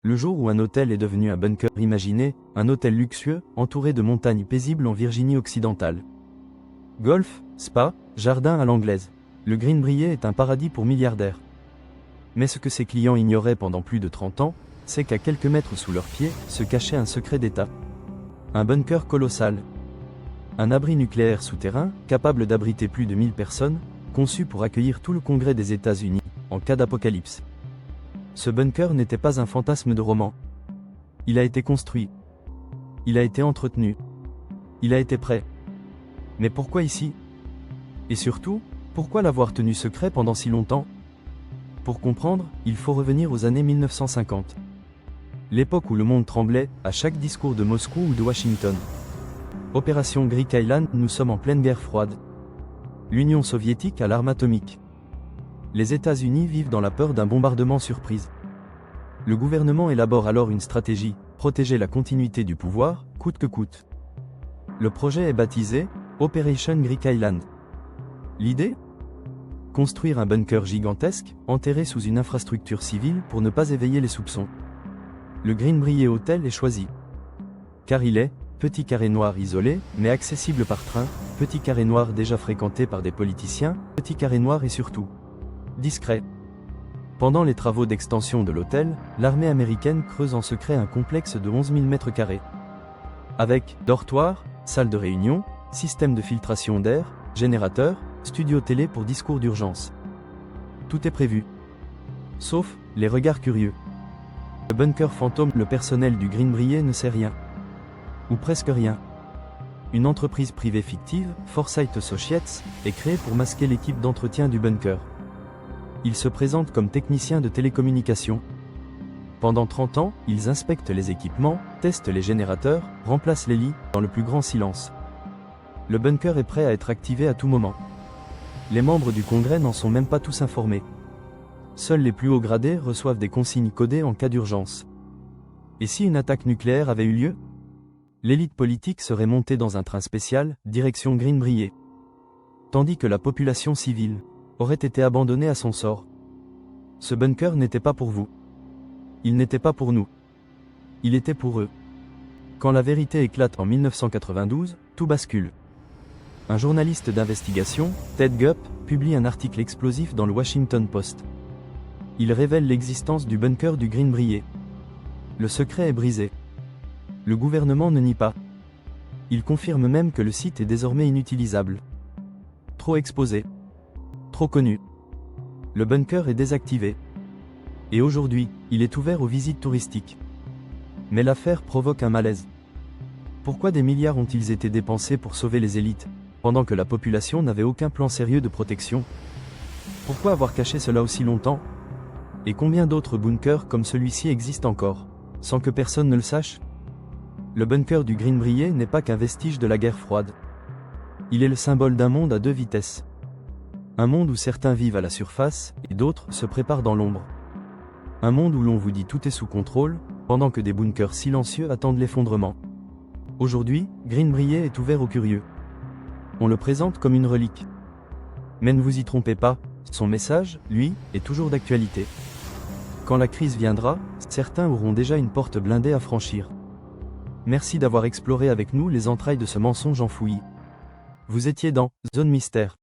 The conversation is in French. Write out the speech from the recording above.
Le jour où un hôtel est devenu un bunker, imaginez, un hôtel luxueux, entouré de montagnes paisibles en Virginie occidentale. Golf, spa, jardin à l'anglaise. Le Greenbrier est un paradis pour milliardaires. Mais ce que ses clients ignoraient pendant plus de 30 ans, c'est qu'à quelques mètres sous leurs pieds, se cachait un secret d'État. Un bunker colossal. Un abri nucléaire souterrain, capable d'abriter plus de 1000 personnes, conçu pour accueillir tout le Congrès des États-Unis, en cas d'apocalypse. Ce bunker n'était pas un fantasme de roman. Il a été construit. Il a été entretenu. Il a été prêt. Mais pourquoi ici? Et surtout, pourquoi l'avoir tenu secret pendant si longtemps? Pour comprendre, il faut revenir aux années 1950. L'époque où le monde tremblait, à chaque discours de Moscou ou de Washington. Opération Greek Island, nous sommes en pleine guerre froide. L'Union soviétique a l'arme atomique. Les États-Unis vivent dans la peur d'un bombardement surprise. Le gouvernement élabore alors une stratégie, protéger la continuité du pouvoir, coûte que coûte. Le projet est baptisé Operation Greek Island. L'idée? Construire un bunker gigantesque, enterré sous une infrastructure civile pour ne pas éveiller les soupçons. Le Greenbrier Hotel est choisi. Car il est, petit carré noir isolé, mais accessible par train, petit carré noir déjà fréquenté par des politiciens, petit carré noir et surtout discret. Pendant les travaux d'extension de l'hôtel, l'armée américaine creuse en secret un complexe de 11 000 m². Avec dortoir, salle de réunion, système de filtration d'air, générateur, studio télé pour discours d'urgence. Tout est prévu. Sauf les regards curieux. Le bunker fantôme, le personnel du Greenbrier ne sait rien. Ou presque rien. Une entreprise privée fictive, Foresight Associates, est créée pour masquer l'équipe d'entretien du bunker. Ils se présentent comme techniciens de télécommunications. Pendant 30 ans, ils inspectent les équipements, testent les générateurs, remplacent les lits, dans le plus grand silence. Le bunker est prêt à être activé à tout moment. Les membres du Congrès n'en sont même pas tous informés. Seuls les plus hauts gradés reçoivent des consignes codées en cas d'urgence. Et si une attaque nucléaire avait eu lieu? L'élite politique serait montée dans un train spécial, direction Greenbrier. Tandis que la population civile aurait été abandonnée à son sort. Ce bunker n'était pas pour vous. Il n'était pas pour nous. Il était pour eux. Quand la vérité éclate en 1992, tout bascule. Un journaliste d'investigation, Ted Gupp, publie un article explosif dans le Washington Post. Il révèle l'existence du bunker du Greenbrier. Le secret est brisé. Le gouvernement ne nie pas. Il confirme même que le site est désormais inutilisable. Trop exposé. Trop connu. Le bunker est désactivé. Et aujourd'hui, il est ouvert aux visites touristiques. Mais l'affaire provoque un malaise. Pourquoi des milliards ont-ils été dépensés pour sauver les élites, pendant que la population n'avait aucun plan sérieux de protection? Pourquoi avoir caché cela aussi longtemps? Et combien d'autres bunkers comme celui-ci existent encore, sans que personne ne le sache? Le bunker du Greenbrier n'est pas qu'un vestige de la guerre froide. Il est le symbole d'un monde à deux vitesses. Un monde où certains vivent à la surface, et d'autres se préparent dans l'ombre. Un monde où l'on vous dit tout est sous contrôle, pendant que des bunkers silencieux attendent l'effondrement. Aujourd'hui, Greenbrier est ouvert aux curieux. On le présente comme une relique. Mais ne vous y trompez pas, son message, lui, est toujours d'actualité. Quand la crise viendra, certains auront déjà une porte blindée à franchir. Merci d'avoir exploré avec nous les entrailles de ce mensonge enfoui. Vous étiez dans Zone Mystère.